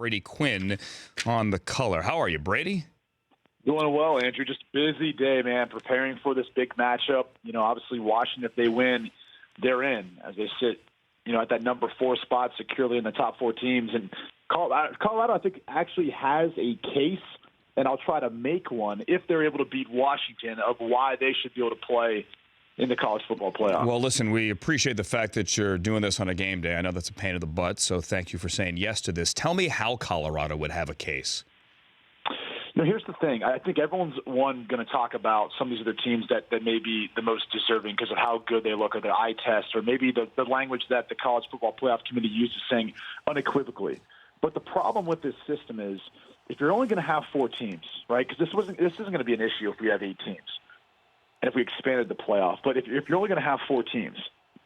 Brady Quinn on the color. How are you, Brady? Doing well, Andrew. Just a busy day, man, preparing for this big matchup. Obviously Washington, if they win, they're in as they sit, at that number 4 spot securely in the top 4 teams. And Colorado, I think, actually has a case, and I'll try to make one if they're able to beat Washington, of why they should be able to play in the college football playoff. Well, listen, we appreciate the fact that you're doing this on a game day. I know that's a pain in the butt, so thank you for saying yes to this. Tell me how Colorado would have a case. Here's the thing. I think everyone's, going to talk about some of these other teams that may be the most deserving because of how good they look, or their eye test, or maybe the language that the College Football Playoff Committee uses, saying unequivocally. But the problem with this system is, if you're only going to have 4 teams, right, because this isn't going to be an issue if we have 8 teams and if we expanded the playoff. But if you're only going to have 4 teams,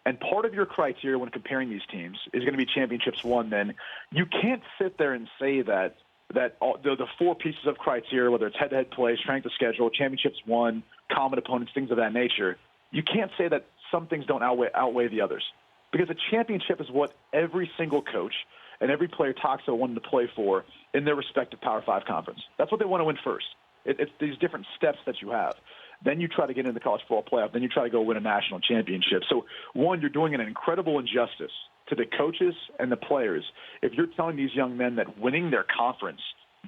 and part of your criteria when comparing these teams is going to be championships won, then you can't sit there and say that the 4 pieces of criteria, whether it's head-to-head play, strength of schedule, championships won, common opponents, things of that nature, you can't say that some things don't outweigh the others. Because a championship is what every single coach and every player talks about wanting to play for in their respective Power 5 conference. That's what they want to win first. It's these different steps that you have. Then you try to get into the college football playoff. Then you try to go win a national championship. So, one, you're doing an incredible injustice to the coaches and the players if you're telling these young men that winning their conference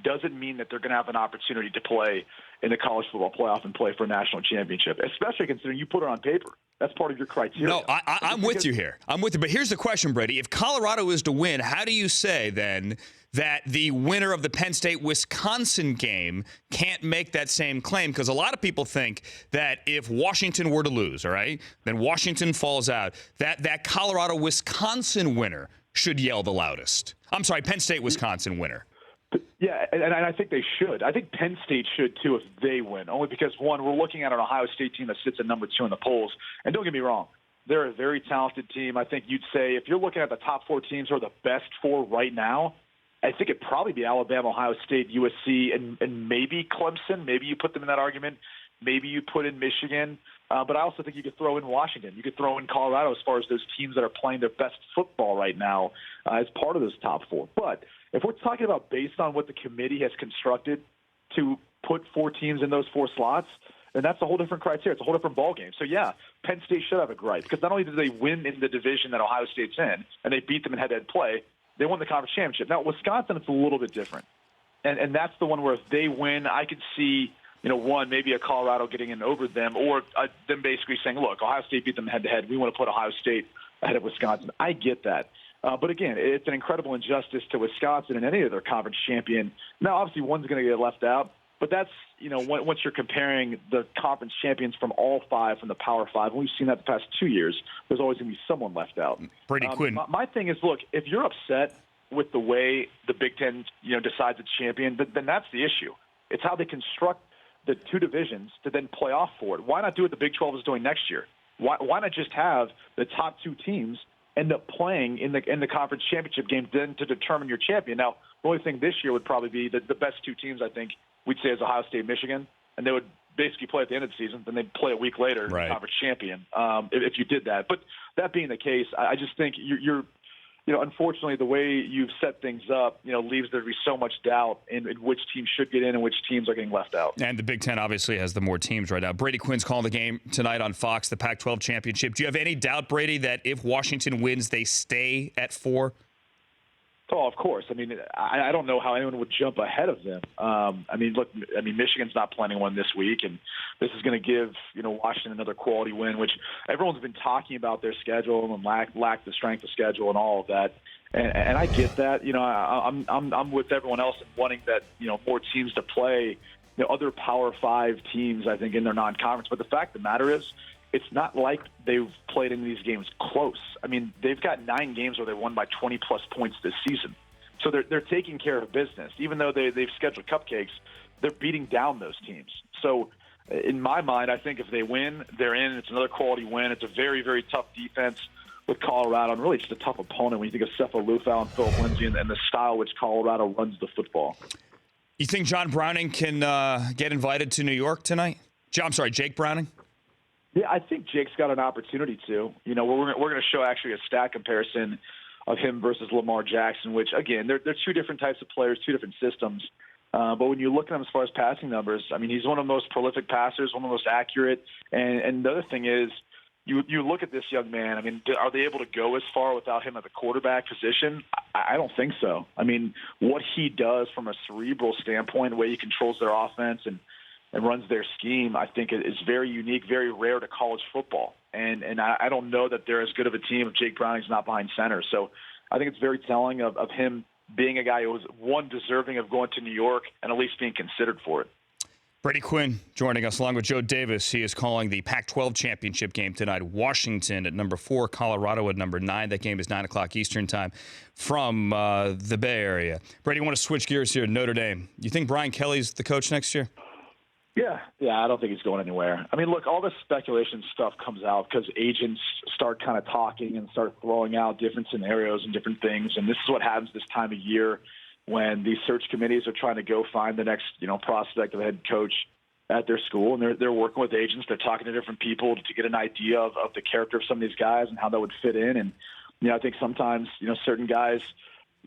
doesn't mean that they're going to have an opportunity to play in the college football playoff and play for a national championship, especially considering you put it on paper. That's part of your criteria. No, I'm with you here. I'm with you. But here's the question, Brady. If Colorado is to win, how do you say then that the winner of the Penn State-Wisconsin game can't make that same claim? Because a lot of people think that if Washington were to lose, all right, then Washington falls out, that Colorado-Wisconsin winner should yell the loudest. I'm sorry, Penn State-Wisconsin winner. Yeah, and I think they should. I think Penn State should, too, if they win. Only because, one, we're looking at an Ohio State team that sits at number 2 in the polls. And don't get me wrong, they're a very talented team. I think you'd say if you're looking at the top 4 teams who are the best 4 right now, I think it'd probably be Alabama, Ohio State, USC, and maybe Clemson. Maybe you put them in that argument. Maybe you put in Michigan. But I also think you could throw in Washington. You could throw in Colorado as far as those teams that are playing their best football right now as part of those top 4. But if we're talking about based on what the committee has constructed to put 4 teams in those 4 slots, then that's a whole different criteria. It's a whole different ballgame. So, yeah, Penn State should have a gripe because not only did they win in the division that Ohio State's in and they beat them in head-to-head play, they won the conference championship. Now, Wisconsin, it's a little bit different. And that's the one where if they win, I could see, one, maybe a Colorado getting in over them, or them basically saying, look, Ohio State beat them head-to-head. We want to put Ohio State ahead of Wisconsin. I get that. But, again, it's an incredible injustice to Wisconsin and any other conference champion. Now, obviously, one's going to get left out. But that's, once you're comparing the conference champions from all 5 from the Power 5, and we've seen that the past 2 years, there's always going to be someone left out. Brady Quinn. My thing is, look, if you're upset with the way the Big Ten, decides its champion, then that's the issue. It's how they construct the 2 divisions to then play off for it. Why not do what the Big 12 is doing next year? Why not just have the top 2 teams end up playing in the conference championship game then to determine your champion? Now, the only thing this year would probably be the best 2 teams, I think, we'd say is Ohio State, Michigan, and they would basically play at the end of the season, then they'd play a week later in the conference champion if you did that. But that being the case, I just think you're unfortunately, the way you've set things up, leaves there to be so much doubt in which teams should get in and which teams are getting left out. And the Big Ten obviously has the more teams right now. Brady Quinn's calling the game tonight on Fox, the Pac-12 championship. Do you have any doubt, Brady, that if Washington wins, they stay at 4? Oh, of course. I mean, I don't know how anyone would jump ahead of them. Michigan's not planning one this week, and this is going to give, Washington another quality win, which everyone's been talking about their schedule and lack the strength of schedule and all of that. And I get that. I'm with everyone else in wanting that, more teams to play, other Power 5 teams, I think, in their non-conference. But the fact of the matter is, it's not like they've played in these games close. I mean, they've got 9 games where they won by 20-plus points this season. So they're taking care of business. Even though they've scheduled cupcakes, they're beating down those teams. So in my mind, I think if they win, they're in. It's another quality win. It's a very, very tough defense with Colorado, and really just a tough opponent when you think of Cepha Lufau and Philip Lindsay and the style which Colorado runs the football. You think John Browning can get invited to New York tonight? Jake Browning? Yeah, I think Jake's got an opportunity to. We're going to show actually a stat comparison of him versus Lamar Jackson, which, again, they're two different types of players, two different systems. But when you look at him as far as passing numbers, I mean, he's one of the most prolific passers, one of the most accurate. And the other thing is, you look at this young man, I mean, are they able to go as far without him at the quarterback position? I don't think so. I mean, what he does from a cerebral standpoint, the way he controls their offense and runs their scheme, I think is very unique, very rare to college football. And I don't know that they're as good of a team if Jake Browning's not behind center. So I think it's very telling of him being a guy who was, one, deserving of going to New York and at least being considered for it. Brady Quinn joining us along with Joe Davis. He is calling the Pac-12 championship game tonight. Washington at number 4, Colorado at number 9. That game is 9 o'clock Eastern time from the Bay Area. Brady, I want to switch gears here to Notre Dame. You think Brian Kelly's the coach next year? Yeah, I don't think he's going anywhere. I mean, look, all this speculation stuff comes out because agents start kind of talking and start throwing out different scenarios and different things. And this is what happens this time of year when these search committees are trying to go find the next, prospect of a head coach at their school. And they're working with agents. They're talking to different people to get an idea of the character of some of these guys and how that would fit in. And, I think sometimes, certain guys,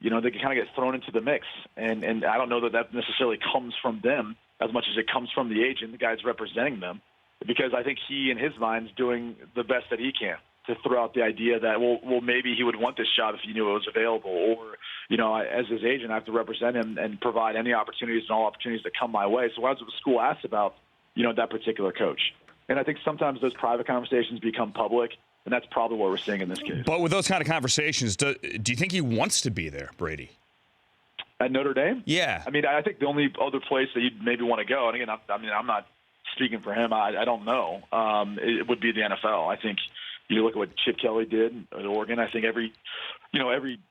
they can kind of get thrown into the mix. And I don't know that necessarily comes from them as much as it comes from the agent, the guys representing them, because I think he, in his mind, is doing the best that he can to throw out the idea that, well, maybe he would want this job if he knew it was available, or, as his agent, I have to represent him and provide any opportunities and all opportunities that come my way. So why was the school asked about, that particular coach? And I think sometimes those private conversations become public, and that's probably what we're seeing in this case. But with those kind of conversations, do you think he wants to be there, Brady? At Notre Dame? Yeah. I mean, I think the only other place that you'd maybe want to go, and again, I'm not speaking for him. I don't know. It would be the NFL. I think you look at what Chip Kelly did at Oregon. I think every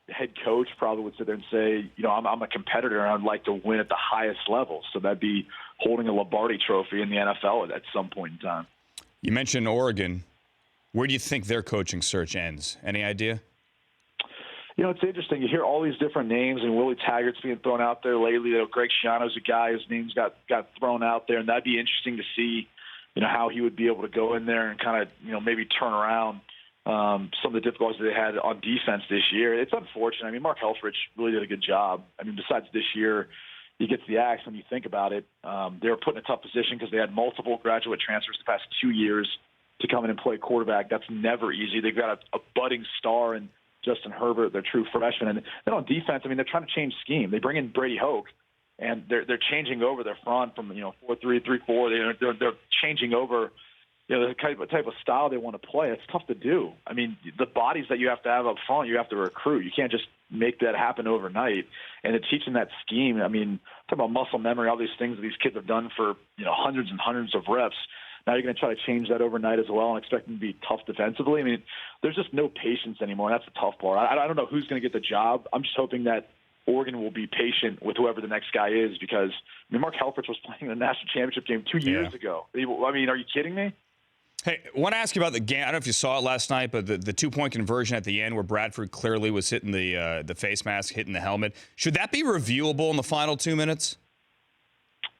head coach probably would sit there and say, I'm a competitor and I'd like to win at the highest level. So that'd be holding a Lombardi trophy in the NFL at some point in time. You mentioned Oregon. Where do you think their coaching search ends? Any idea? It's interesting. You hear all these different names, and Willie Taggart's being thrown out there lately. Greg Schiano's a guy whose name's got thrown out there, and that'd be interesting to see, how he would be able to go in there and kind of, maybe turn around some of the difficulties they had on defense this year. It's unfortunate. I mean, Mark Helfrich really did a good job. I mean, besides this year, he gets the axe when you think about it. They were put in a tough position because they had multiple graduate transfers the past 2 years to come in and play quarterback. That's never easy. They've got a budding star in Justin Herbert, their true freshman. And then on defense, I mean, they're trying to change scheme. They bring in Brady Hoke, and they're changing over their front from 4-3, 3-4. They're changing over the type of style they want to play. It's tough to do. I mean, the bodies that you have to have up front, you have to recruit. You can't just make that happen overnight. And they're teaching that scheme. I mean, talk about muscle memory, all these things that these kids have done for hundreds and hundreds of reps. Now you're going to try to change that overnight as well and expect them to be tough defensively. I mean, there's just no patience anymore. That's the tough part. I don't know who's going to get the job. I'm just hoping that Oregon will be patient with whoever the next guy is because, Mark Helfrich was playing in the national championship game 2 years ago. I mean, are you kidding me? Hey, I want to ask you about the game. I don't know if you saw it last night, but the 2-point conversion at the end where Bradford clearly was hitting the face mask, hitting the helmet. Should that be reviewable in the final 2 minutes?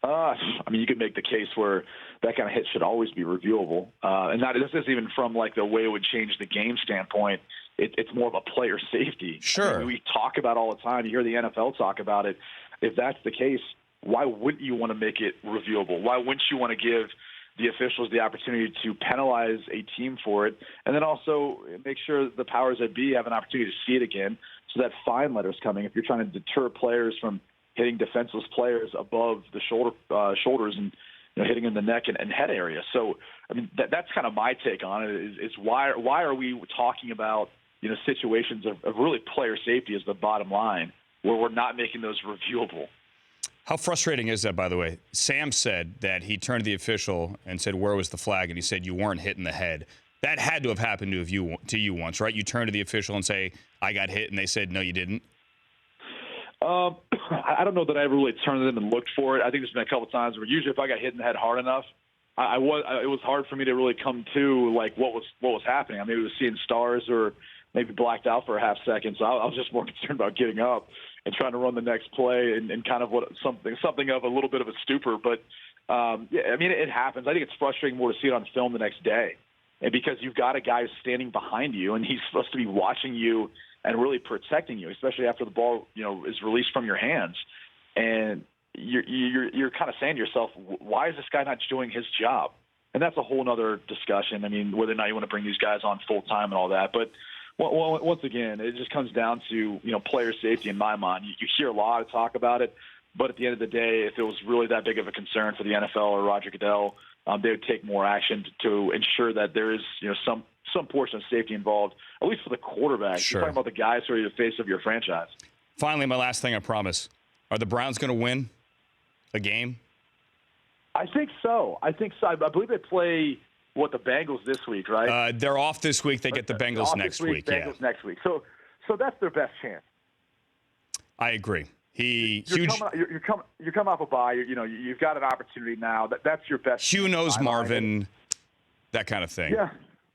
I mean, you could make the case where that kind of hit should always be reviewable. And this isn't even from like the way it would change the game standpoint. It's more of a player safety. Sure. I mean, we talk about all the time. You hear the NFL talk about it. If that's the case, why wouldn't you want to make it reviewable? Why wouldn't you want to give the officials the opportunity to penalize a team for it, and then also make sure the powers that be have an opportunity to see it again so that fine letter's coming if you're trying to deter players from hitting defenseless players above the shoulders and hitting in the neck and head area. So, I mean, that's kind of my take on it is why are we talking about, situations of really player safety as the bottom line where we're not making those reviewable? How frustrating is that, by the way? Sam said that he turned to the official and said, where was the flag? And he said, you weren't hit in the head. That had to have happened to you once, right? You turn to the official and say, I got hit, and they said, no, you didn't. I don't know that I ever really turned to them and looked for it. I think there's been a couple times where usually if I got hit in the head hard enough, it was hard for me to really come to like what was happening. I maybe was seeing stars or maybe blacked out for a half second. So I was just more concerned about getting up and trying to run the next play and kind of something of a little bit of a stupor. But yeah, I mean, it happens. I think it's frustrating more to see it on film the next day, and because you've got a guy who's standing behind you and he's supposed to be watching you and really protecting you, especially after the ball, is released from your hands. And you're kind of saying to yourself, why is this guy not doing his job? And that's a whole other discussion. I mean, whether or not you want to bring these guys on full time and all that. But once again, it just comes down to, player safety in my mind. You hear a lot of talk about it, but at the end of the day, if it was really that big of a concern for the NFL or Roger Goodell, they would take more action to ensure that there is, some portion of safety involved, at least for the quarterback. Sure. You're talking about the guys who are the face of your franchise. Finally, my last thing, I promise. Are the Browns going to win a game? I think so. I believe they play, the Bengals this week, right? They're off this week. They get the Bengals next week. Bengals next week. So that's their best chance. I agree. You're coming off a bye. You've got an opportunity now. That's your best. Hugh knows Marvin, that kind of thing. Yeah.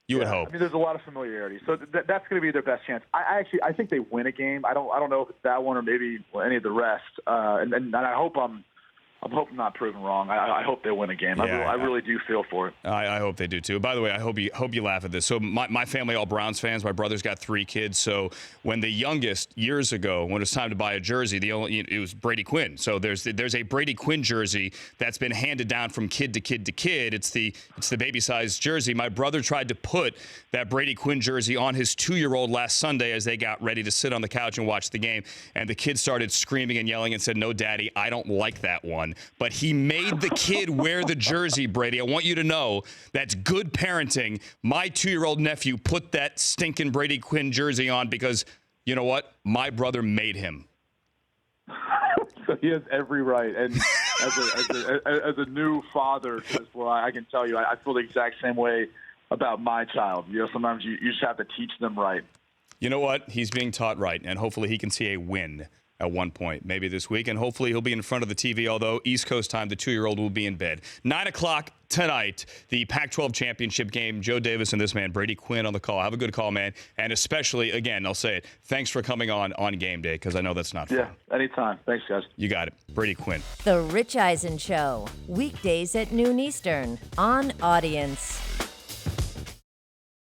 You would hope. I mean, there's a lot of familiarity, so that's going to be their best chance. I think they win a game. I don't know if it's that one or maybe any of the rest. And I hope I'm not proven wrong. I hope they win a game. I really do feel for it. I hope they do too. By the way, I hope you laugh at this. So my family, all Browns fans. My brother's got 3 kids. So when the youngest, years ago, when it was time to buy a jersey, it was Brady Quinn. So there's a Brady Quinn jersey that's been handed down from kid to kid to kid. It's the baby size jersey. My brother tried to put that Brady Quinn jersey on his 2-year-old last Sunday as they got ready to sit on the couch and watch the game. And the kid started screaming and yelling and said, "No, Daddy, I don't like that one." But he made the kid wear the jersey, Brady. I want you to know that's good parenting. My 2-year-old nephew put that stinking Brady Quinn jersey on because, you know what? My brother made him. So he has every right. And as a new father to this boy, I can tell you, I feel the exact same way about my child. Sometimes you just have to teach them right. You know what? He's being taught right, and hopefully he can see a win at one point, maybe this week, and hopefully he'll be in front of the TV, although East Coast time, the 2-year-old will be in bed. 9 o'clock tonight, the Pac-12 championship game. Joe Davis and this man, Brady Quinn, on the call. Have a good call, man. And especially, again, I'll say it, thanks for coming on game day, because I know that's not fun. Yeah, anytime. Thanks, guys. You got it. Brady Quinn. The Rich Eisen Show, weekdays at noon Eastern on Audience.